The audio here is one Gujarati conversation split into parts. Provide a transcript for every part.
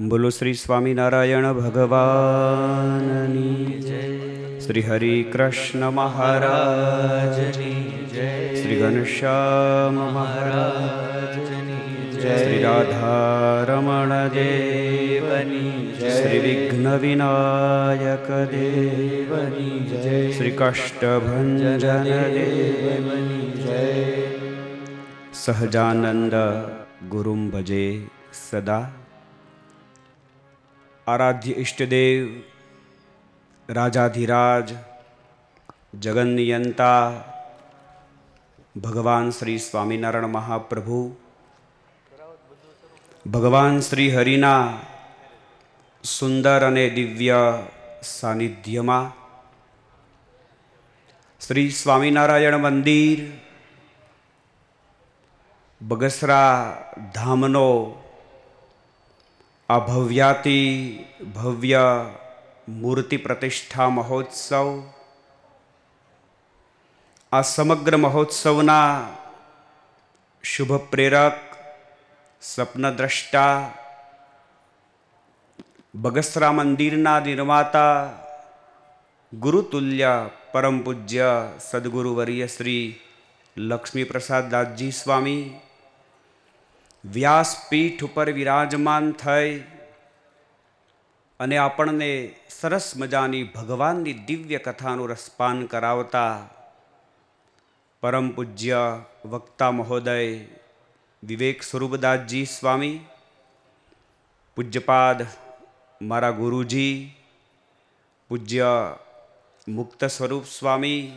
બોલો શ્રી સ્વામિનારાયણ ભગવાનની જય, શ્રી હરિ કૃષ્ણ મહારાજની જય, શ્રી ઘનશ્યામ મહારાજની જય, શ્રી રાધારમણ દેવની જય, શ્રી વિઘ્ન વિનાયક દેવની જય, શ્રી કષ્ટભંજન દેવની જય. સહજાનંદ ગુરુમ ભજે સદા. આરાધ્ય ઈષ્ટદેવ રાજાધિરાજ જગન્નિયંતા ભગવાન શ્રી સ્વામિનારાયણ મહાપ્રભુ, ભગવાન શ્રી હરિના સુંદર અને દિવ્ય સાનિધ્યમાં શ્રી સ્વામિનારાયણ મંદિર બગસરા ધામનો આ ભવ્યાતિ ભવ્ય મૂર્તિ પ્રતિષ્ઠા મહોત્સવ, આ સમગ્ર મહોત્સવના શુભ પ્રેરક, સ્વપ્નદ્રષ્ટા, બગસરા મંદિરના નિર્માતા ગુરુતુલ્ય પરમ પૂજ્ય સદગુરુવર્ય શ્રી લક્ષ્મીપ્રસાદ દાસજી સ્વામી વ્યાસપીઠ ઉપર વિરાજમાન થઈ અને આપણને સરસ મજાની ભગવાનની દિવ્ય કથાનું રસપાન કરાવતા પરમ પૂજ્ય વક્તા મહોદય વિવેક સ્વરૂપદાસજી સ્વામી, પૂજ્યપાદ મારા ગુરુજી પૂજ્ય મુક્ત સ્વરૂપ સ્વામી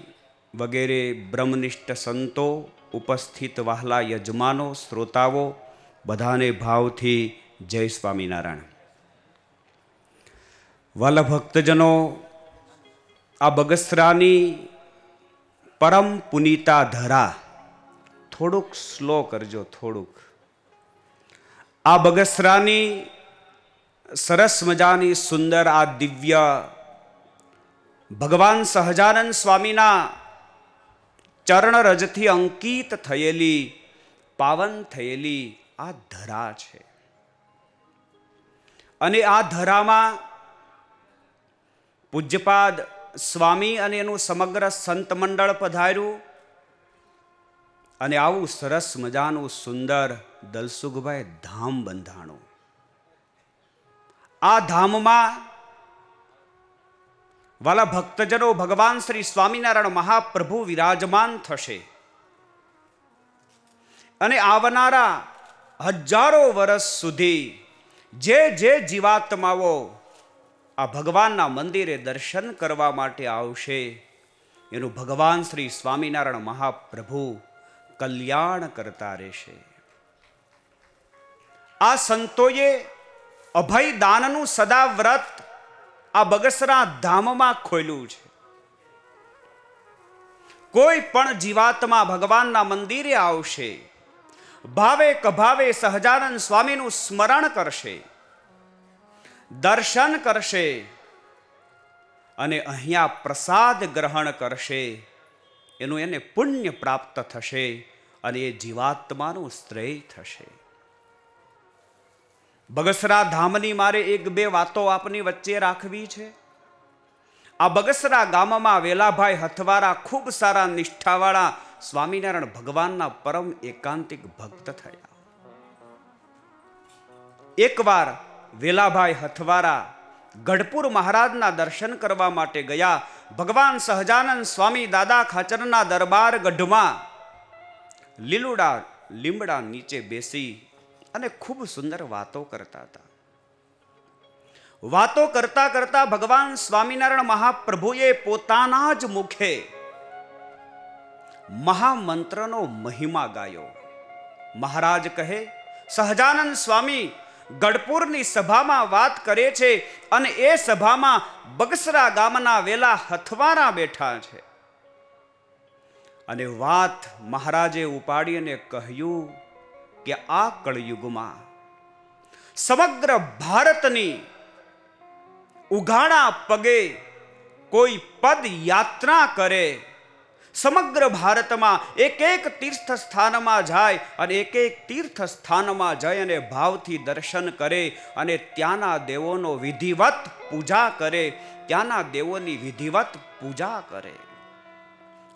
વગેરે બ્રહ્મનિષ્ઠ સંતો, ઉપસ્થિત વહાલા યજમાનો, શ્રોતાઓ, બધાને ભાવથી જય સ્વામિનારાયણ. વાલા ભક્તજનો, આ બગસરાની પરમ પુનીતા ધરા, થોડુંક સ્લો કરજો, થોડુંક. આ બગસરાની સરસ મજાની સુંદર આ દિવ્ય ભગવાન સહજાનંદ સ્વામીના ચરણ રજથી અંકિત થયેલી, પાવન થયેલી આ ધરા છે. અને આ ધરામાં પૂજ્યપાદ સ્વામી અને એનું સમગ્ર સંત મંડળ પધાર્યું અને આવું સરસ મજાનું સુંદર દલસુખભાઈ ધામ બંધાણું. આ ધામમાં વાલા ભક્તજનો ભગવાન શ્રી સ્વામિનારાયણ મહાપ્રભુ વિરાજમાન થશે અને આવનારા હજારો વર્ષ સુધી જે જીવાત્માઓ આ ભગવાનના મંદિરે દર્શન કરવા માટે આવશે એનું ભગવાન શ્રી સ્વામિનારાયણ મહાપ્રભુ કલ્યાણ કરતા રહેશે. આ સંતોએ અભય દાનનું સદા વ્રત આ બગસરા ધામમાં ખોલ્યું છે. કોઈ પણ જીવાત્મા ભગવાનના મંદિરે આવશે, ભાવે કભાવે સહજાનંદ સ્વામીનું સ્મરણ કરશે, દર્શન કરશે અને અહીંયા પ્રસાદ ગ્રહણ કરશે, એનું એને પુણ્ય પ્રાપ્ત થશે અને એ જીવાત્માનું શ્રેય થશે. બગસરા ધામની મારે એક બે વાતો આપની વચ્ચે રાખવી છે. આ બગસરા ગામમાં વેલાભાઈ હથવારા ખૂબ સારા નિષ્ઠાવાળા સ્વામિનારાયણ ભગવાનના પરમ એકાંતિક ભક્ત થયા. એકવાર વેલાભાઈ હથવારા ગઢપુર મહારાજના દર્શન કરવા માટે ગયા. ભગવાન સહજાનંદ સ્વામી દાદા ખાચરના દરબાર ગઢમાં લીલુડા લીમડા નીચે બેસી અને ખૂબ સુંદર વાતો કરતા હતા. વાતો કરતા કરતા ભગવાન સ્વામિનારાયણ મહાપ્રભુએ પોતાના જ મુખે મહામંત્રનો મહિમા ગાયો. મહારાજ કહે, સહજાનંદ સ્વામી ગઢપુરની સભામાં વાત કરે છે અને એ સભામાં બગસરા ગામના વેલા હથવારા બેઠા છે. અને વાત મહારાજે ઉપાડી અને કહ્યું કે આ કળયુગમાં સમગ્ર ભારતની ઉઘાડા પગે કોઈ પદ યાત્રા કરે સમગ્ર ભારતમાં એક એક તીર્થ સ્થાનમાં જાય અને એક એક તીર્થ સ્થાનમાં જઈ અને ભાવથી દર્શન કરે અને ત્યાંના દેવોનો વિધિવત પૂજા કરે, ત્યાંના દેવોની વિધિવત પૂજા કરે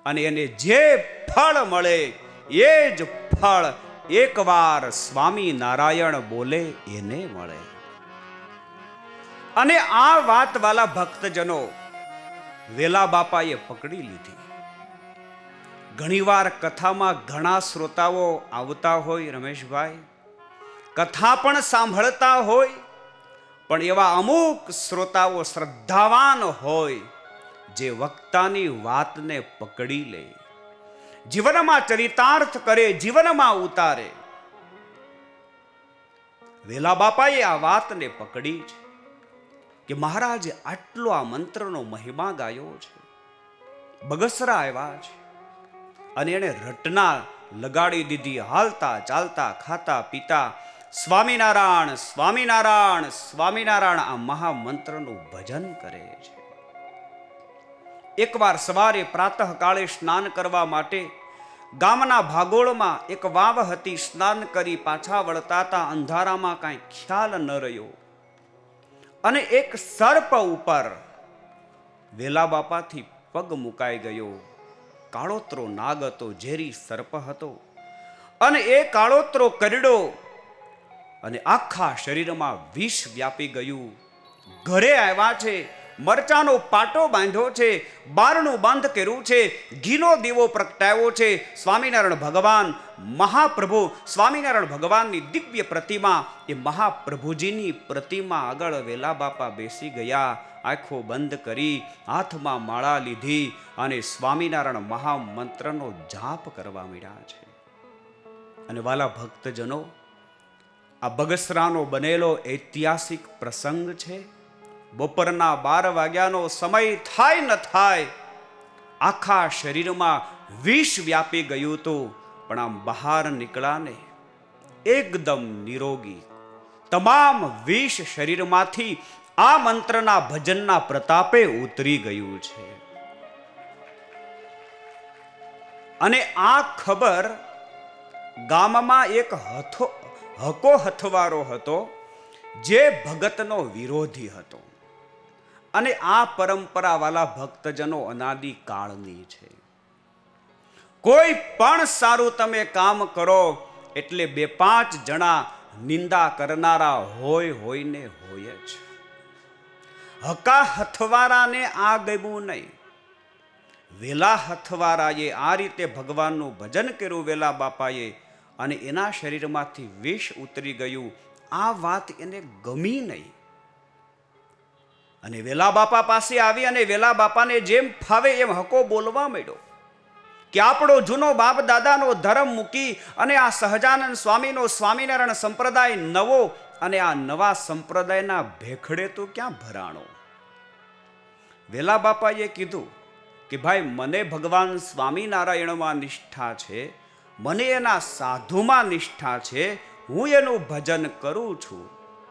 અને એને જે ફળ મળે એ જ ફળ એકવાર સ્વામિનારાયણ બોલે એને મળે. અને આ વાત વાલા ભક્તજનો વેલા બાપાએ પકડી લીધી. ઘણીવાર કથામાં ઘણા શ્રોતાઓ આવતા હોય રમેશભાઈ, કથા પણ સાંભળતા હોય, પણ એવા અમુક શ્રોતાઓ શ્રદ્ધાવાન હોય જે વક્તાની વાતને પકડી લે, જીવનમાં ચરિતાર્થ કરે, જીવનમાં ઉતારે. વેલા બાપાએ આ વાતને પકડી છે કે મહારાજે આટલો આ મંત્રનો મહિમા ગાયો છે. બગસરા આવ્યા છે અને એને રટના લગાડી દીધી. હાલતા ચાલતા ખાતા પીતા સ્વામિનારાયણ સ્વામિનારાયણ સ્વામિનારાયણ આ મહામંત્રનું ભજન કરે છે. એકવાર સવારે પ્રાતઃ કાળે સ્નાન કરવા માટે ગામના ભાગોળમાં એક વાવ હતી. સ્નાન કરી પાછા વળતા હતા. અંધારામાં કાંઈ ખ્યાલ ન રહ્યો અને એક સર્પ ઉપર વેલા બાપાથી પગ મુકાઈ ગયો. કાળોતરો નાગ હતો, ઝેરી સર્પ હતો અને એ કાળોતરો કરડો અને આખા શરીરમાં વિષ વ્યાપી ગયું. ઘરે આવ્યા છે, મરચાનો પાટો બાંધ્યો છે, બારણું બંધ કર્યું છે, ઘીનો દીવો પ્રગટાવ્યો છે. સ્વામિનારાયણ ભગવાન મહાપ્રભુ, સ્વામિનારાયણ ભગવાનની દિવ્ય પ્રતિમા, એ મહાપ્રભુજીની પ્રતિમા આગળ વેલા બાપા બેસી ગયા. આંખો બંધ કરી હાથમાં માળા લીધી અને સ્વામિનારાયણ મહામંત્રનો જાપ કરવા માંડ્યા છે. અને વાલા ભક્તજનો, આ બગસરાનો બનેલો ઐતિહાસિક પ્રસંગ છે. બપોરના 12 વાગ્યાનો સમય થાય ન થાય આખા શરીરમાં વિષ વ્યાપી ગયું હતું, પણ આમ બહાર નીકળ્યા ને એકદમ નિરોગી. તમામ વિષ શરીરમાંથી આ મંત્રના ભજનના પ્રતાપે ઉતરી ગયું છે. અને આ ખબર ગામમાં એક હકો હથવારો હતો જે ભગતનો વિરોધી હતો. અને આ પરંપરા વાલા ભક્તજનો અનાદિ કાળની છે. કોઈ પણ સારું તમે કામ કરો એટલે 2-5 જણા નિંદા કરનારા હોય ને હોય જ. હકા હથવારાને આ ગમ્યું નહીં. વેલા હથવારાએ આ રીતે ભગવાનનું ભજન કર્યું વેલા બાપાએ અને એના શરીરમાંથી વિષ ઉતરી ગયું. આ વાત એને ગમી નહીં અને વેલા બાપા પાસે આવી અને વેલા બાપાને જેમ ફાવે એમ હકો બોલવા માંડ્યો કે આપણો જૂનો બાપ દાદાનો ધર્મ મૂકી અને આ સહજાનંદ સ્વામીનો સ્વામિનારાયણ સંપ્રદાય નવો અને આ નવા સંપ્રદાયના ભેખડે તો ક્યાં ભરાણો. વેલા બાપાએ કીધું કે ભાઈ, મને ભગવાન સ્વામિનારાયણમાં નિષ્ઠા છે, મને એના સાધુમાં નિષ્ઠા છે, હું એનું ભજન કરું છું.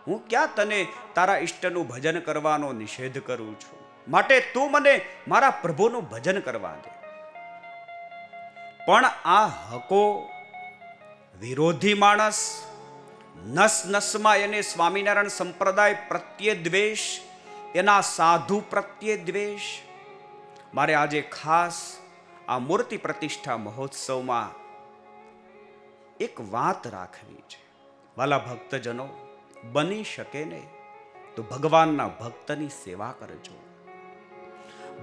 હું ક્યાં તને તારા ઈષ્ટનું ભજન કરવાનો નિષેધ કરું છું. માટે તું મને મારા પ્રભુનું ભજન કરવા દે. પણ આ હકો વિરોધી માણસ, નસ નસમાં એને સ્વામિનારાયણ સંપ્રદાય પ્રત્યે દ્વેષ, એના સાધુ પ્રત્યે દ્વેષ. મારે આજે ખાસ આ મૂર્તિ પ્રતિષ્ઠા મહોત્સવમાં એક વાત રાખવી છે. વાલા ભક્તજનો, બની શકે ને તો ભગવાનના ભક્તની સેવા કરજો,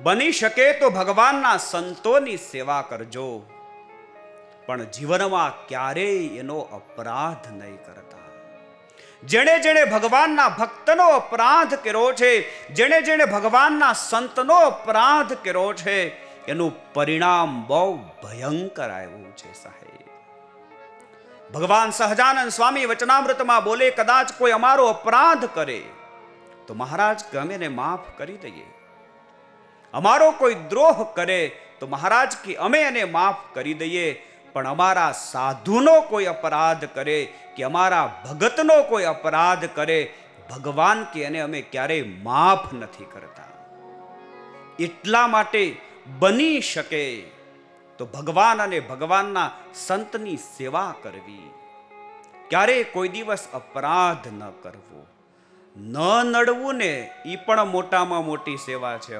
બની શકે તો ભગવાનના સંતોની સેવા કરજો, પણ જીવનમાં ક્યારેય એનો અપરાધ નહીં કરતા. જેણે જેણે ભગવાનના ભક્તનો અપરાધ કર્યો છે, જેણે જેણે ભગવાનના સંતનો અપરાધ કર્યો છે, એનું પરિણામ બહુ ભયંકર આવ્યું છે સાહેબ. ભગવાન સહજાનંદ સ્વામી વચનામૃતમાં બોલે, કદાચ કોઈ અમારો અપરાધ કરે તો મહારાજ કે અમે એને માફ કરી દઈએ. અમારો કોઈ દ્રોહ કરે તો મહારાજ કે અમે એને માફ કરી દઈએ. પણ અમારા સાધુનો કોઈ અપરાધ કરે કે અમારા ભગતનો કોઈ અપરાધ કરે, ભગવાન કે એને અમે ક્યારેય માફ નથી કરતા. એટલા માટે બની શકે તો ભગવાન અને ભગવાનના સંતની સેવા કરવી, ક્યારેય કોઈ દિવસ અપરાધ ન કરવો, ન નડવું ને એ પણ મોટામાં મોટી સેવા છે.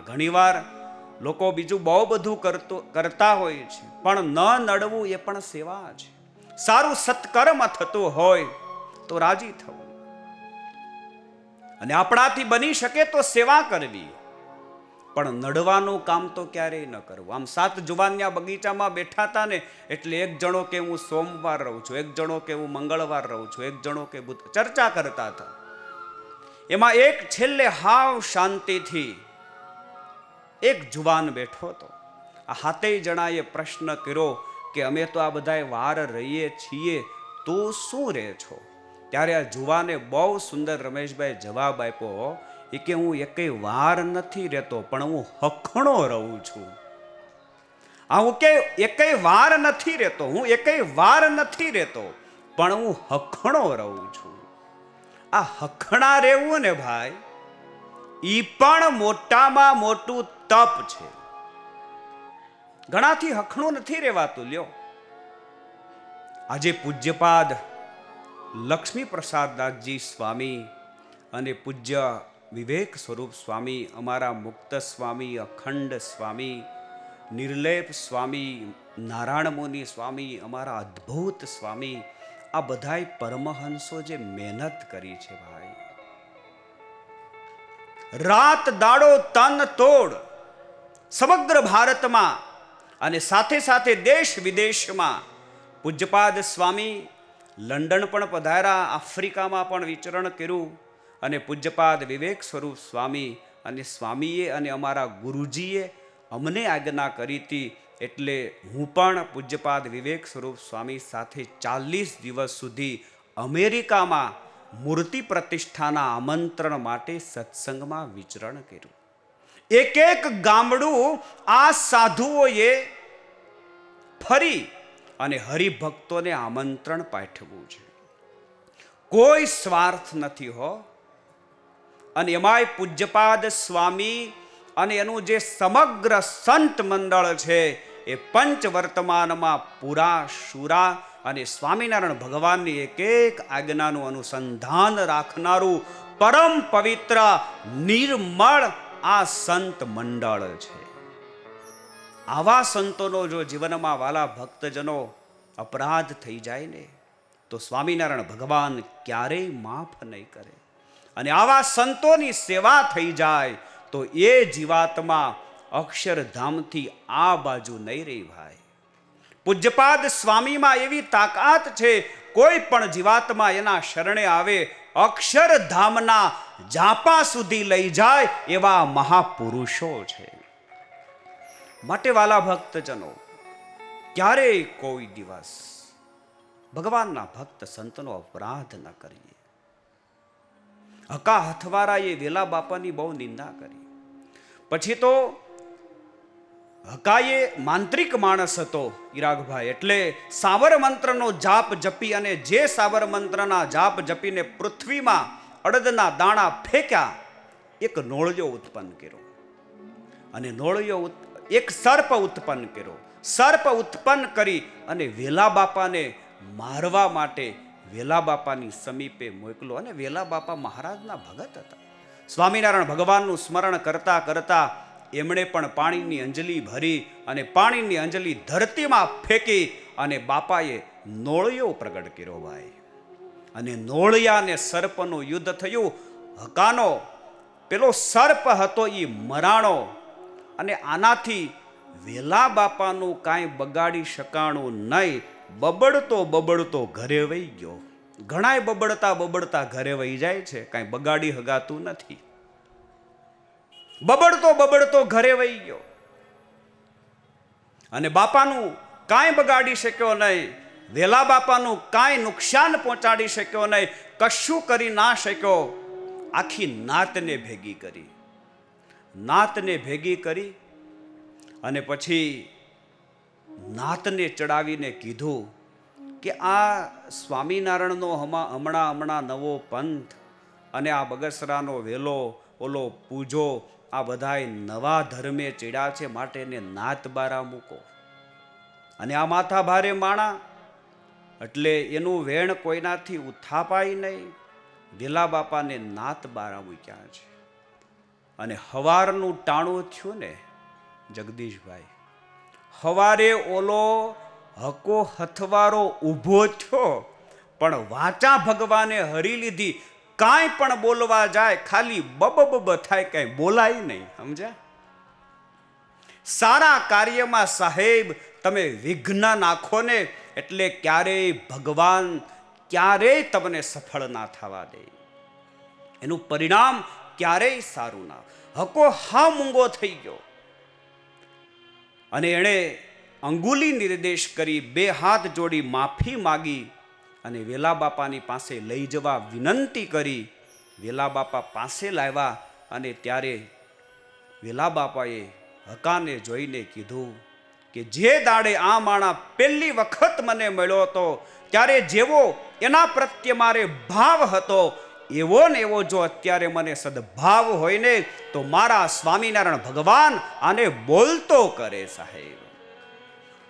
ઘણીવાર લોકો બીજું બહુ બધું કરતા હોય છે, પણ ન નડવું એ પણ સેવા છે. સારું સત્કર્મ થતું હોય તો રાજી થવું, અને આપણાથી બની શકે તો સેવા કરવી, પણ નડવાનું કામ તો ક્યારેય ન કરવું. આમ 7 જુવાનિયા બગીચામાં બેઠા હતા ને, એટલે એક જણો કે હું સોમવાર રહું છું, એક જણો કે હું મંગળવાર રહું છું, એક જણો કે બુધ, ચર્ચા કરતા હતા. એમાં એક છેલ્લે હાવ શાંતિથી એક જુવાન બેઠો હતો. આ 7 જણાએ પ્રશ્ન કર્યો કે અમે તો આ બધાય વાર રહીએ છીએ, તું શું રહે છો? ત્યારે આ જુવાને બહુ સુંદર રમેશભાઈ જવાબ આપ્યો એ કે હું એકેય વાર નથી રહેતો, પણ હું હખણો રહું છું. હું કે એકેય વાર નથી રહેતો, હું એકેય વાર નથી રહેતો, પણ હું હખણો રહું છું. આ હખણા રહેવું ને ભાઈ, ઈ પણ મોટામાં મોટું તપ છે. ઘણાથી હખણું નથી રહેવાતું. લ્યો, આજે પૂજ્યપાદ લક્ષ્મી પ્રસાદદાસજી સ્વામી અને પૂજ્ય વિવેક સ્વરૂપ સ્વામી, અમારા મુક્ત સ્વામી, અખંડ સ્વામી, નિર્લેપ સ્વામી, નારાયણ મુનિ સ્વામી, અમારા અદ્ભુત સ્વામી, આ બધાય પરમહંસો જે મહેનત કરી છે ભાઈ, રાત દાડો તન તોડ સમગ્ર ભારતમાં અને સાથે સાથે દેશ વિદેશમાં પૂજ્યપાદ સ્વામી લંડન પણ પધાર્યા, આફ્રિકામાં પણ વિચરણ કર્યું, અને પૂજ્યપાદ વિવેક સ્વરૂપ સ્વામી અને સ્વામીએ અને અમારા ગુરુજીએ અમને આજ્ઞા કરી હતી. એટલે હું પણ પૂજ્યપાદ વિવેક સ્વરૂપ સ્વામી સાથે 40 દિવસ સુધી અમેરિકામાં મૂર્તિ પ્રતિષ્ઠાના આમંત્રણ માટે સત્સંગમાં વિચરણ કર્યું. એક એક ગામડું આ સાધુઓએ ફરી અને હરિભક્તોને આમંત્રણ પાઠવ્યું છે. કોઈ સ્વાર્થ નથી હો. અને એમાંય પૂજ્યપાદ સ્વામી અને એનું જે સમગ્ર સંત મંડળ છે એ પંચવર્તમાનમાં પૂરા શુરા અને સ્વામિનારાયણ ભગવાનની એક એક આજ્ઞાનું અનુસંધાન રાખનારું પરમ પવિત્ર નિર્મળ આ સંત મંડળ છે. આવા સંતોનો જો જીવનમાં વાલા ભક્તજનો અપરાધ થઈ જાય ને, તો સ્વામિનારાયણ ભગવાન ક્યારેય માફ નહીં કરે. અને આવા સંતોની સેવા થઈ જાય તો એ જીવાત્મા અક્ષરધામથી આ બાજુ નહીં રહી ભાઈ. પૂજ્યપાદ સ્વામીમાં એવી તાકાત છે, કોઈ પણ જીવાત્મા એના શરણે આવે અક્ષરધામના ઝાપા સુધી લઈ જાય એવા મહાપુરુષો છે. માટે વાલા ભક્તજનો, ક્યારેય કોઈ દિવસ ભગવાનના ભક્ત સંતનો અપરાધ ન કરીએ. હકા હથવારાએ વેલા બાપાની બહુ નિંદા કરી. પછી તો હકાએ માંત્રિક માણસ હતો ઈરાગભાઈ, એટલે સાબર મંત્રનો જાપ જપી અને જે સાબર મંત્રના જાપ જપીને પૃથ્વીમાં અડદના દાણા ફેંક્યા, એક નોળિયો ઉત્પન્ન કર્યો, અને નોળિયો એક સર્પ ઉત્પન્ન કર્યો. સર્પ ઉત્પન્ન કરી અને વેલા બાપાને મારવા માટે વેલા બાપાની સમીપે મોકલો. અને વેલા બાપા મહારાજના ભગત હતા. સ્વામિનારાયણ ભગવાનનું સ્મરણ કરતા કરતા એમણે પણ પાણીની અંજલિ ભરી અને પાણીની અંજલિ ધરતીમાં ફેંકી અને બાપાએ નોળિયો પ્રગટ કર્યો ભાઈ. અને નોળિયા અને સર્પનું યુદ્ધ થયું. હકાનો પેલો સર્પ હતો એ મરાણો, અને આનાથી વેલા બાપાનું કાંઈ બગાડી શકાણું નહીં. બબડતો બબડતો ઘરે વહી ગયો. ઘણાય બબડતા બબડતા ઘરે વહી જાય છે, કાંઈ બગાડી હગાતું નથી. બબડતો બબડતો ઘરે વહી ગયો અને બાપાનું કાંઈ બગાડી શક્યો નહીં. વેલા બાપાનું કાંઈ નુકસાન પહોંચાડી શક્યો નહીં, કશું કરી ના શક્યો. આખી નાતને ભેગી કરી. નાતને ભેગી કરી અને પછી નાતને ચડાવીને કીધું કે આ સ્વામિનારાયણનો હમણાં નવો પંથ અને આ બગસરાનો વેલો ઓલો પૂજો આ બધાય નવા ધર્મે ચડ્યા છે, માટે એને નાત બારા મૂકો. અને આ માથા ભારે માણા એટલે એનું વેણ કોઈનાથી ઉથાપાય નહીં. વેલા બાપાને નાત બારા મૂક્યા છે. અને હવારનું ટાણું થયું ને જગદીશભાઈ, હવારે ઓલો હકો હથવારો ઊભો થયો, પણ વાચા ભગવાને હરી લીધી. કાંઈ પણ બોલવા જાય ખાલી બબ થાય, કાંઈ બોલાય નહીં. સમજ્યા? સારા કાર્યમાં સાહેબ તમે વિઘ્ન નાખો ને એટલે ક્યારેય ભગવાન ક્યારેય તમને સફળ ના થવા દે. એનું પરિણામ ક્યારેય સારું ના. હકો હા મૂંગો થઈ ગયો અને એણે અંગુલી નિર્દેશ કરી, બે હાથ જોડી માફી માગી અને વેલા બાપાની પાસે લઈ જવા વિનંતી કરી. વેલા બાપા પાસે લાવ્યા અને ત્યારે વેલા બાપાએ હકાને જોઈને કીધું કે જે દાડે આ માણા પહેલી વખત મને મળ્યો હતો ત્યારે જેવો એના પ્રત્યે મારે ભાવ હતો એવો ને એવો જો અત્યારે મને સદભાવ હોય ને તો મારા સ્વામિનારાયણ ભગવાન આને બોલતો કરે સાહેબ.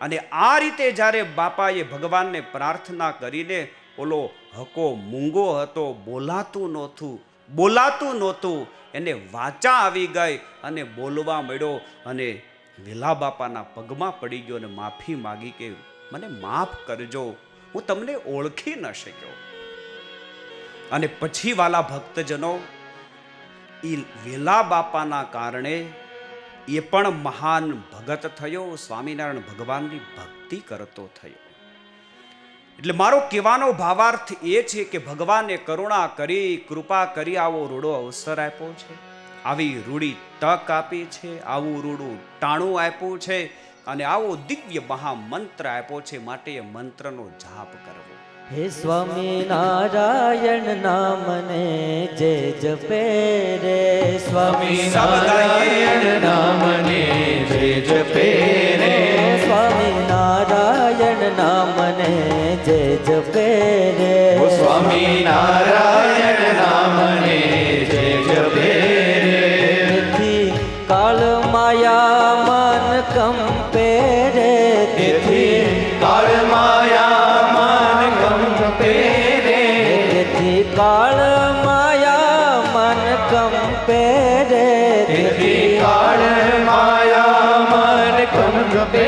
અને આ રીતે જ્યારે બાપાએ ભગવાનને પ્રાર્થના કરીને, ઓલો હકો મૂંગો હતો, બોલાતું નહોતું, એને વાચા આવી ગઈ અને બોલવા મળ્યો. અને વેલા બાપાના પગમાં પડી ગયો અને માફી માગી કે મને માફ કરજો, હું તમને ઓળખી ન શક્યો. અને પછી વાલા ભક્તજનો, એ વેલા બાપાના કારણે એ પણ મહાન ભગત થયો, સ્વામિનારાયણ ભગવાનની ભક્તિ કરતો થયો. એટલે મારો કહેવાનો ભાવાર્થ એ છે કે ભગવાને કરુણા કરી, કૃપા કરી, આવો રૂડો અવસર આપ્યો છે, આવી રૂડી તક આપી છે, આવું રૂડું ટાણું આપ્યું છે અને આવો દિવ્ય મહામંત્ર આપ્યો છે. માટે એ મંત્રનો જાપ કરવો. હે સ્વામિનારાયણ નામને જે જપે રે, સ્વામિનારાયણ નામને જે જપે રે, સ્વામિનારાયણ નામને જે જપે રે, સ્વામિનારાયણ નામને જે જપે રે. તેથી કાળ માયા મન કંપે રે, તેથી કાળ માયા મન કંપે રે, તેથી કાળ માયા મન કંપે રે, તેથી કાળ માયા મન કંપે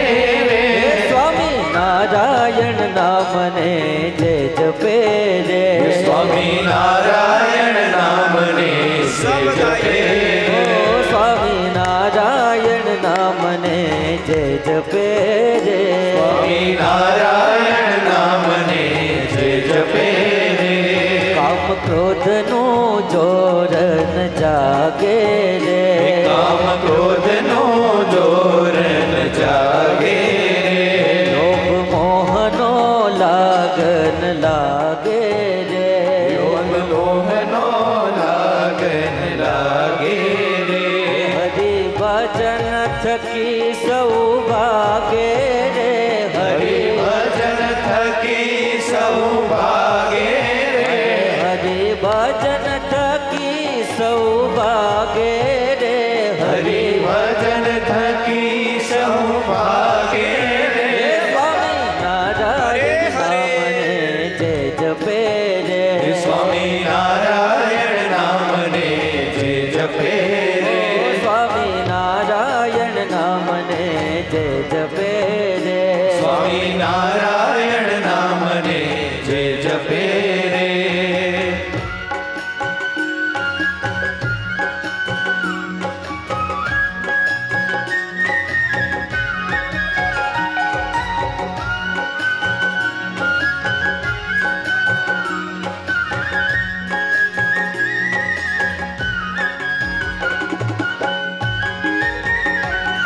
રે. સ્વામિનારાયણ નામને જે જપે રે, સ્વામિનારાયણ નામને જે જપે રે, સ્વામિનારાયણ નામને જે જપે રે, સ્વામિનારાયણ નામને જે જપે રે. કામ ક્રોધનું જોર ન જાગે રે, કામ ક્રોધનો જોર ન જાગે રે, લોભ મોહનો લાગન લાગે રે, યોગ લોહનો લાગન લાગે રે. હરિ ભજન થકી સૌ ભાગે રે, હરિ ભજન થકી સૌ ભાગે રે, હરિ ભજન થકી સૌ ભાગે રે, હરિ ભજન થકી સૌ ભાગે રે. સ્વામિનારાયણ નામને જે જપે રે, સ્વામિનારાયણ નામને જે જપે રે, સ્વામિનારાયણ નામને જે જપે રે, સ્વામિનારાયણ નામને જે જપે રે.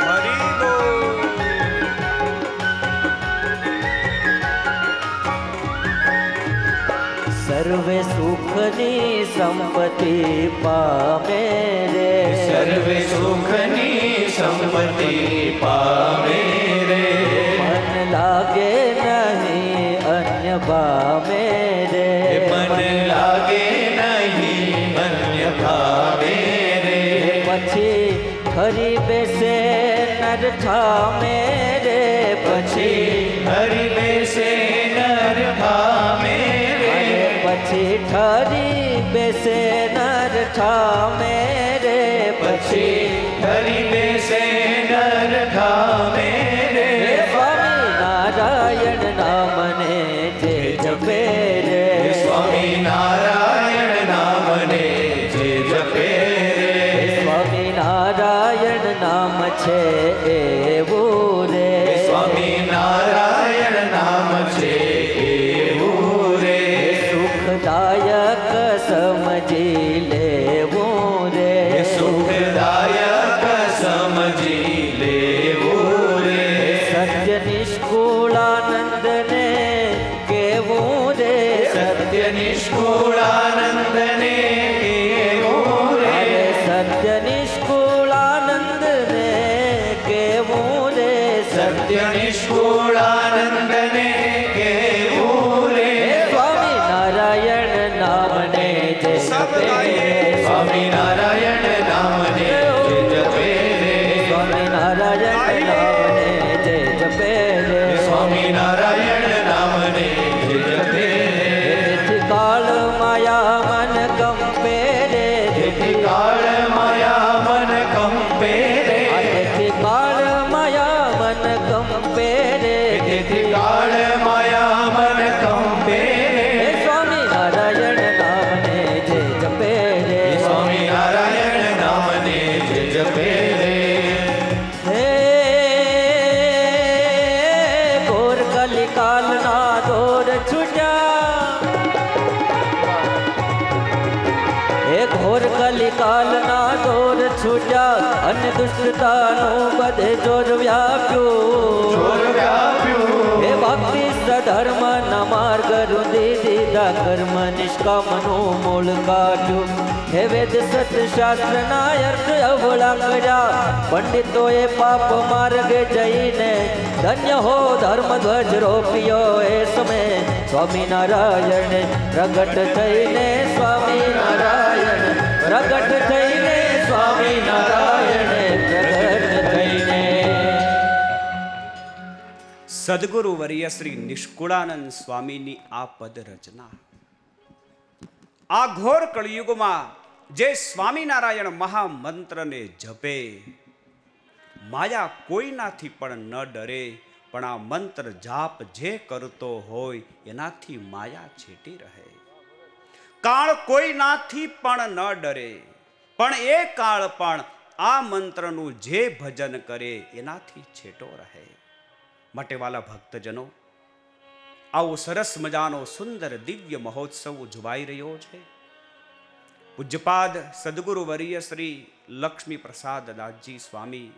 હરિ બોલ. સર્વે સુખની સંપત્તિ પામે રે, સર્વે સુખની સંપત્તિ પામે રે, મન લાગે નહીં અન્ય ભાવે રે, મન લાગે નહીં અન્ય ભાવે રે. પછી હરી બેસે નર ઠામે રે પછી હરી બેસે નર ઠામે રે પછી ઠરી બેસે નર ઠામે રે પછી હરી બેસે નર ઠામે રે સ્વામી નારાયણ નામને જે જપે રે સ્વામી નારાયણ નામને જે જપે રે સ્વામી નારાયણ નામ છે એવું રે સ્વામી નારાયણ નામ છે એવું રે સુખદાયક સમજી લેવું રે સુખદાયક સમજી લેવું રે સત્ય નિષ્કુળાનંદને કેવું રે સત્ય નિષ્કુળાનંદને કેવું રે સત્ય નિષ્કુળાનંદને કેવું રે સત્ય નિષ્કુળાનંદને કેવું રે સ્વામી નારાયણ નામને જે જપે રે સ્વામી નારાયણ નામને જે જપે રે સ્વામી નારાયણ નામને જે જપે રે સ્વામી નારાયણ નામને જે જપે રે તેથી કાળ માયા મન કંપે રે જેથી કાળ માયા મન કંપે રે તેથી કાળ માયા મન કંપે રે જેથી કાળ માયા મન કંપે રે સ્વામી નારાયણ નામને જે જપે રે સ્વામી નારાયણ નામને જે જપે રે હે ઘોર કલિકાલના દોર છૂટ્યા હે ઘોર કલિકાલના દોર છૂટ્યા અને દુષ્ટતાનું બધે જોર વ્યાપ્યું જોર વ્યાપ્યું હે ભક્તિ સધર્મ ના માર્ગ રૂંધી દીધા કર્મ નિષ્કામનું મૂળ કાઢ્યું હે વેદ સત શાસ્ત્ર ના અર્થ અવળા કર્યા પંડિતોએ પાપ માર્ગે જઈને ધન્ય હો ધર્મ ધ્વજ રોપ્યો એ સમય સ્વામિનારાયણ પ્રગટ થઈને સ્વામિનારાયણ પ્રગટ થઈને સ્વામિનારાયણ પ્રગટ થઈને સદગુરુ વર્ય શ્રી નિષ્કુળાનંદ સ્વામીની આ પદ રચના આ ઘોર કળિયુગમાં જે સ્વામિનારાયણ મહામંત્રને જપે માયા કોઈનાથી પણ ન ડરે, પણ આ મંત્ર જાપ જે કરતો હોય એનાથી માયા છેટી રહે. કાળ કોઈનાથી પણ ન ડરે, પણ એ કાળ પણ આ મંત્રનું જે ભજન કરે એનાથી છેટો રહે. માટે વાલા ભક્તજનો, આવો સરસ મજાનો સુંદર દિવ્ય મહોત્સવ ઉજવાઈ રહ્યો છે. પૂજ્યપાદ સદગુરુ વર્ય શ્રી લક્ષ્મી પ્રસાદ દાસજી સ્વામી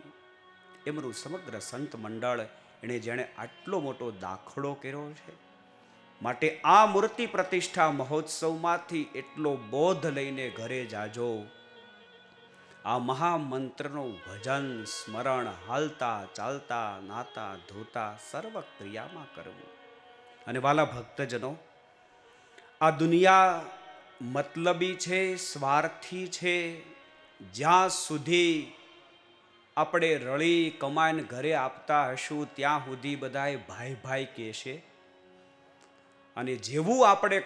એમનું સમગ્ર સંત મંડળ એણે જેણે આટલો મોટો દાખલો કર્યો છે, માટે આ મૂર્તિ પ્રતિષ્ઠા મહોત્સવમાંથી એટલો બોધ લઈને ઘરે જાજો. આ મહામંત્રનું ભજન સ્મરણ હાલતા ચાલતા નાતા ધોતા સર્વ ક્રિયામાં કરવું. અને વાલા ભક્તજનો, આ દુનિયા મતલબી છે, સ્વાર્થી છે. જ્યાં સુધી આપણે રળી કમાઈને ઘરે આપતા હશું ત્યાં સુધી બધાએ ભાઈ ભાઈ કહેશે. અને જેવું આપણે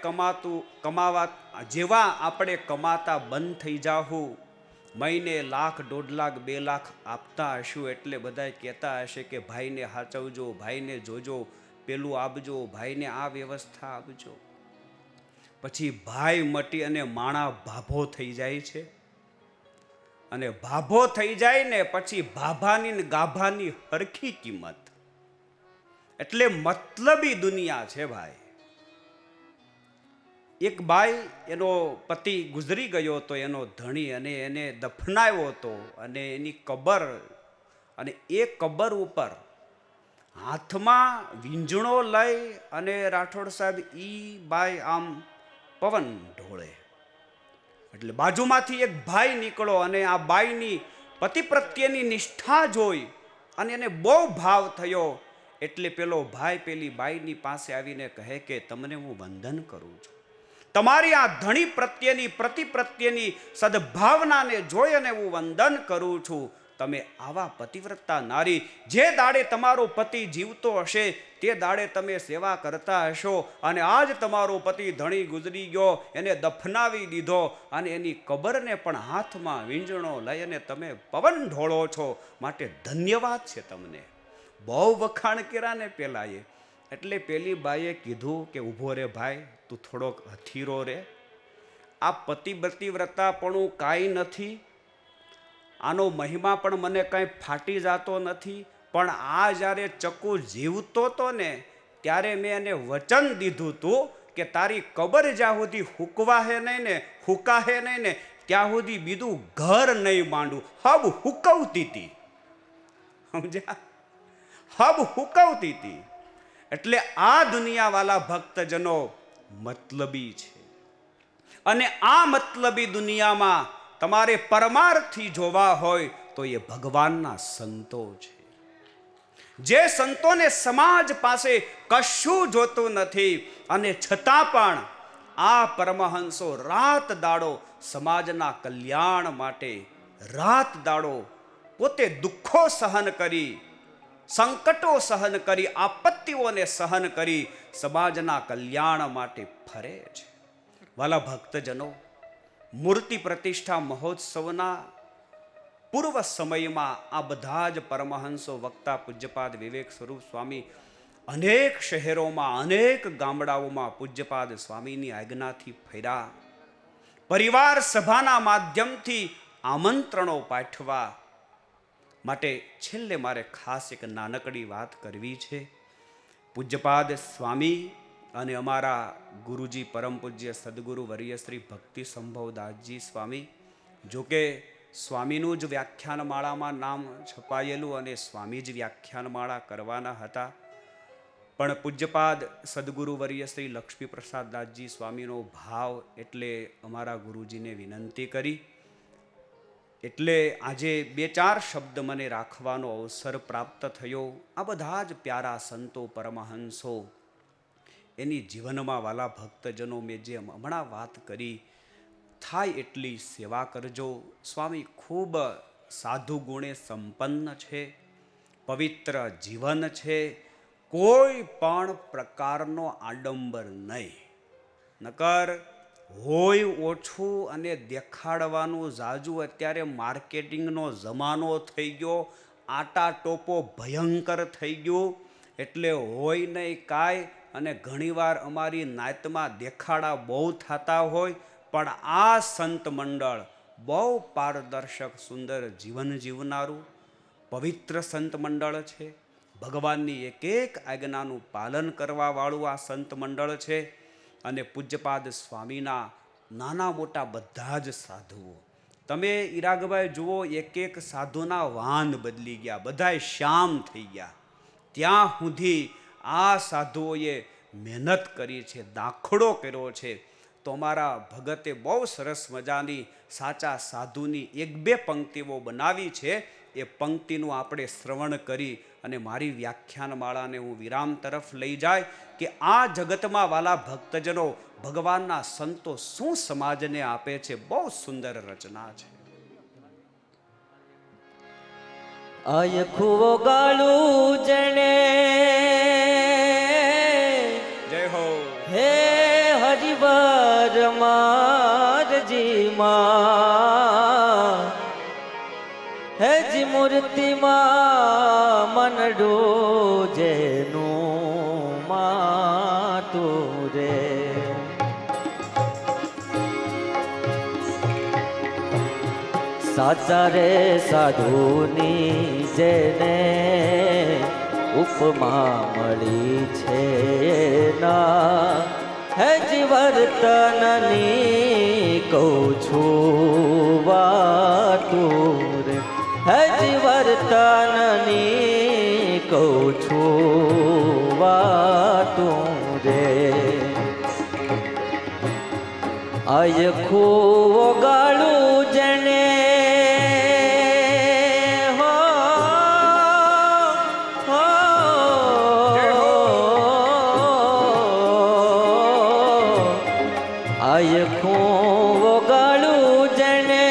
જેવા આપણે કમાતા બંધ થઈ જાહું, મહિને લાખ 1.5 લાખ 2 લાખ આપતા હશું એટલે બધા કહેતા હશે કે ભાઈને હાચવજો, ભાઈને જોજો, પેલું આપજો, ભાઈને આ વ્યવસ્થા આપજો. પછી ભાઈ મટી અને માણા ભાભો થઈ જાય છે. અને ભાભો થઈ જાય ને પછી ભાભાની ને ગાભાની હરખી કિંમત. એટલે મતલબી દુનિયા છે ભાઈ. એક બાઈ, એનો પતિ ગુજરી ગયો હતો, એનો ધણી, અને એને દફનાવ્યો હતો. અને એની કબર, અને એ કબર ઉપર હાથમાં વીંજણો લઈ અને રાઠોડ સાહેબ ઈ બાઈ આમ પવન ઢોળે. એટલે બાજુમાંથી એક ભાઈ નીકળો અને આ બાઈની પતિ પ્રત્યેની નિષ્ઠા જોઈ અને એને બહુ ભાવ થયો. એટલે પેલો ભાઈ પેલી બાઈની પાસે આવીને કહે કે તમને હું વંદન કરું છું, તમારી આ ધણી પ્રત્યેની, પ્રતિ પ્રત્યેની સદભાવનાને જોઈ અને હું વંદન કરું છું. તમે આવા પતિવ્રતા નારી, જે દાડે તમારો પતિ જીવતો હશે તે દાડે તમે સેવા કરતા હશો, અને આજ તમારો પતિ ધણી ગુજરી ગયો, એને દફનાવી દીધો, અને એની કબરને પણ હાથમાં વીંજણો લઈ અને તમે પવન ઢોળો છો, માટે ધન્યવાદ છે તમને. બહુ વખાણ કર્યા ને પેલાએ. એટલે પેલી બાઈએ કીધું કે ઊભો રે ભાઈ, તું થોડોક હથીરો રે, આ પતિવ્રતાપણું કાંઈ નથી, આનો મહિમા પણ મને કાંઈ ફાટી જતો નથી, પણ આ જ્યારે ચકુ જીવતો તો ને ત્યારે મેં એને વચન દીધું તું કે તારી કબર જ્યાં સુધી હુકવાહે નહીં ને, હુકાહે નહીં ને, ત્યાં સુધી બીજું ઘર નહીં માંડું. હબ હુકવતી હતી, સમજ્યા? હબ હુકવતી હતી. એટલે આ દુનિયાવાલા ભક્તજનો મતલબી છે, અને આ મતલબી દુનિયામાં તમારે પરમાર્થી જોવા હોય તો એ ભગવાનના સંતો છે. જે સંતોને સમાજ પાસે કશું જોતું નથી, અને છતાં પણ આ પરમહંસો રાત દાડો સમાજના કલ્યાણ માટે, રાત દાડો પોતે દુઃખો સહન કરી, સંકટો સહન કરી, આપત્તિઓને સહન કરી સમાજના કલ્યાણ માટે ફરે છે. વાલા ભક્તજનો, મૂર્તિ પ્રતિષ્ઠા મહોત્સવના પૂર્વ સમયમાં આ બધા જ પરમહંસો વક્તા પૂજ્યપાદ વિવેક સ્વરૂપ સ્વામી અનેક શહેરોમાં, અનેક ગામડાઓમાં પૂજ્યપાદ સ્વામીની આજ્ઞાથી ફર્યા. પરિવાર સભાના માધ્યમથી આમંત્રણો પાઠવા. માટે છેલ્લે મારે ખાસ એક નાનકડી વાત કરવી છે. પૂજ્યપાદ સ્વામી અને અમારા ગુરુજી પરમ પૂજ્ય સદગુરુ વર્ય શ્રી ભક્તિ સંભવદાસજી સ્વામી, જોકે સ્વામીનું જ વ્યાખ્યાનમાળામાં નામ છપાયેલું અને સ્વામી જ વ્યાખ્યાનમાળા કરવાના હતા, પણ પૂજ્યપાદ સદગુરુ વર્ય શ્રી લક્ષ્મી પ્રસાદ દાસજી સ્વામીનો ભાવ એટલે અમારા ગુરુજીને વિનંતી કરી. એટલે આજે 2-4 શબ્દ મને રાખવાનો અવસર પ્રાપ્ત થયો. આ બધા જ પ્યારા સંતો પરમહંસો, એની જીવનમાં વાલા ભક્તજનો મેં જે હમણાં વાત કરી, થાય એટલી સેવા કરજો. સ્વામી ખૂબ સાધુ ગુણે સંપન્ન છે, પવિત્ર જીવન છે, કોઈ પણ પ્રકારનો આડંબર નહીં. નકર હોય ઓછું અને દેખાડવાનું જાજુ. અત્યારે માર્કેટિંગનો જમાનો થઈ ગયો, આટા ટોપો ભયંકર થઈ ગયો, એટલે હોય નહીં કાંઈ. અને ઘણીવાર અમારી નાતમાં દેખાડા બહુ થતા હોય, પણ આ સંત મંડળ બહુ પારદર્શક સુંદર જીવન જીવનારું પવિત્ર સંત મંડળ છે. ભગવાનની એક એક આજ્ઞાનું પાલન કરવાવાળું આ સંત મંડળ છે. અને પૂજ્યપાદ સ્વામીના નાના મોટા બધા જ સાધુઓ, તમે ઈરાગભાઈ જુઓ, એક એક સાધુના વાન બદલી ગયા, બધાય શ્યામ થઈ ગયા. ત્યાં સુધી આ સાધુઓએ મહેનત કરી છે, દાખલો કર્યો છે. તો અમારા ભગતે બહુ સરસ મજાની સાચા સાધુની 1-2 પંક્તિઓ બનાવી છે. એ પંક્તિનું આપણે શ્રવણ કરી અને મારી વ્યાખ્યાનમાળાને હું વિરામ તરફ લઈ જાય કે આ જગતમાં વાલા ભક્તજનો ભગવાનના સંતો શું સમાજને આપે છે. બહુ સુંદર રચના છે. આયખુઓ ગાળું જણે, જય હો હે હરિવાર મારજી માં, હે જી મૂર્તિમાં મનડું જેનું માતું રે. સાચા રે સાધુની જેને ઉપમા મળી છે ના, હે જીવર્તનની કહું છું વાતું રે, હે જીવર્તનની કહું છું વાતું રે. આયખું ગાળું જણે, આયખું ગાળું જણે,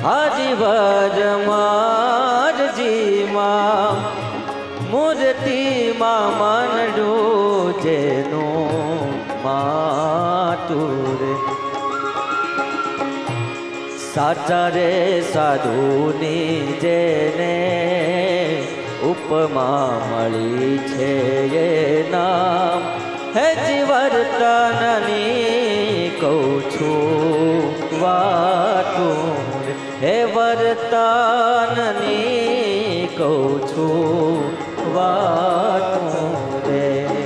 હરિવર મારજીમાં મૂર્તિમાં મનડું જેનું માતુર સાચા રે સાધુની જેને ઉપમા મળી છે એ નામ હે જીવર્તનની કહું છું વાતું હે વર્તનની કહું છું વાતું રે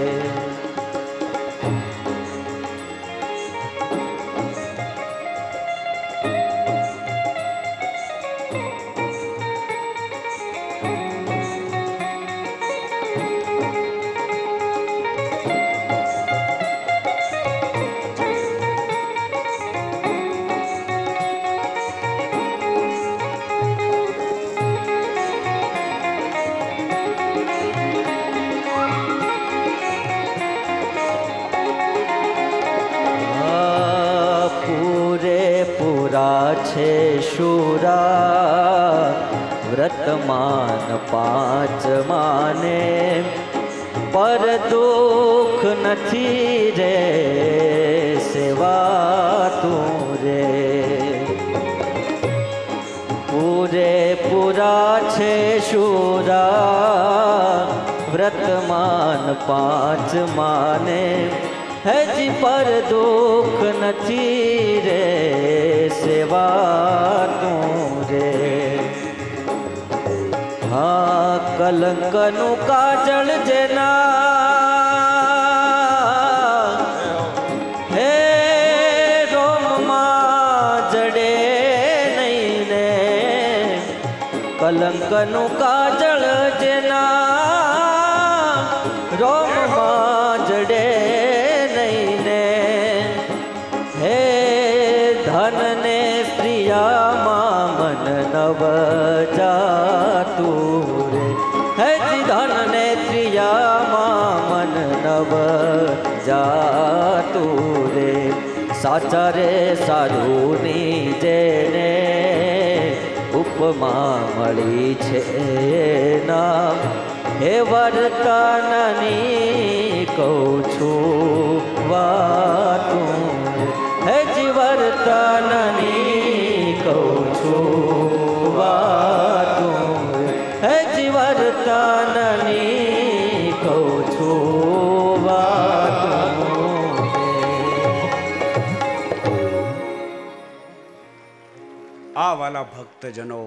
છે શુરા વ્રતમાન પાંચ માને પર દુઃખ નથી રે સેવા તું રે પૂરેપૂરા છે શુરા વ્રતમાન પાંચ માને હજી પર દુઃખ નથી રે સેવા તું રે હા કલંકનું કાજળ જેના હે રોમમાં જડે નહીં ને કલંકનું કાજળ જેના રોમમાં જડે ધનને પ્રિયામાં મન નવ જાતું રે હજી ધનને પ્રિયામાં મન નવ જાતું રે સાચા રે સાધુની જેને ઉપમા મળી છે નામ હે વર્તનની કહું છું વાતું હે જીવર્તનની કહું છું વાતું હે જીવર્તનની કહું છું વાતું આ વાલા ભક્તજનો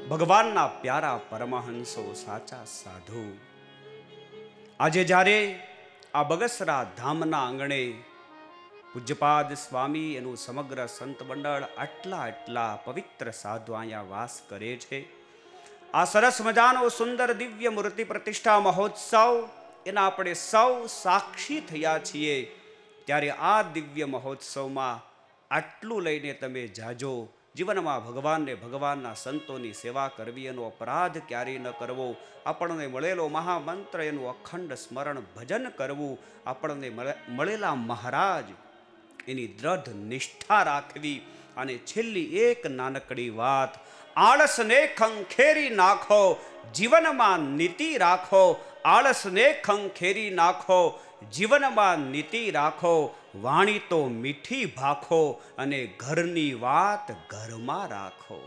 ભગવાનના પ્યારા પરમહંસો સાચા સાધુ આજે જ્યારે આ બગસરા ધામના આંગણે પૂજ્યપાદ સ્વામી એનું સમગ્ર સંત મંડળ આટલા પવિત્ર સાધુ અહીંયા વાસ કરે છે આ સરસ મજાનો સુંદર દિવ્ય મૂર્તિ પ્રતિષ્ઠા મહોત્સવ એના આપણે સૌ સાક્ષી થયા છીએ ત્યારે આ દિવ્ય મહોત્સવમાં આટલું લઈને તમે જાજો જીવનમાં ભગવાનને ભગવાનના સંતોની સેવા કરવી એનો અપરાધ ક્યારેય ન કરવો આપણને મળેલો મહામંત્ર એનું અખંડ સ્મરણ ભજન કરવું આપણને મળેલા મહારાજ એની દ્રઢ નિષ્ઠા રાખવી અને છેલ્લી એક નાનકડી વાત આળસને ખંખેરી નાખો જીવનમાં નીતિ રાખો આળસને ખંખેરી નાખો જીવનમાં નીતિ રાખો વાણી તો મીઠી ભાખો અને ઘરની વાત ઘરમાં રાખો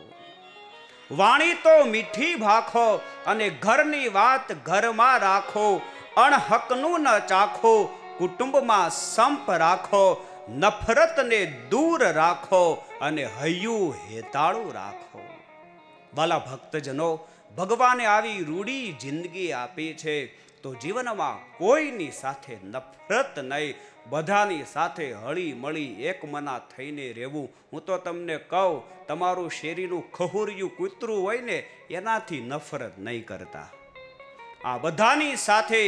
વાણી તો મીઠી ભાખો અને ઘરની વાત ઘરમાં રાખો અણહકનું ન ચાખો કુટુંબમાં સંપ રાખો નફરતને દૂર રાખો અને હૈયું હેતાળું રાખો વાલા ભક્તજનો ભગવાને આવી રૂડી જિંદગી આપી છે તો જીવનમાં કોઈની સાથે નફરત નહીં બધાની સાથે હળી મળી એક મના થઈને રહેવું હું તો તમને કહું તમારું શેરીનું ખહુરિયું કૂતરું હોય ને એનાથી નફરત નહીં કરતા આ બધાની સાથે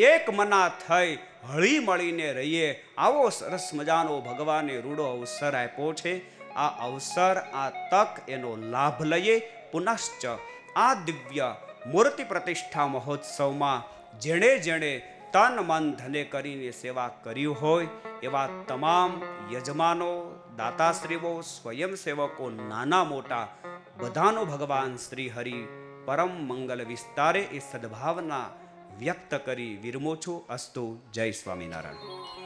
એક મના થઈ હળી મળીને રહીએ આવો સરસ મજાનો ભગવાને રૂડો અવસર આપ્યો છે આ અવસર આ તક એનો લાભ લઈએ પુનશ્ચ આ દિવ્ય મૂર્તિ પ્રતિષ્ઠા મહોત્સવમાં જેણે તન મન ધને કરીને સેવા કરી હોય એવા તમામ યજમાનો દાતાશ્રીઓ, સ્વયંસેવકો, નાના મોટા બધાનો ભગવાન શ્રી હરિ પરમ મંગલ વિસ્તારે એ સદભાવના વ્યક્ત કરી વિરમો છું. અસ્તુ. જય સ્વામિનારાયણ.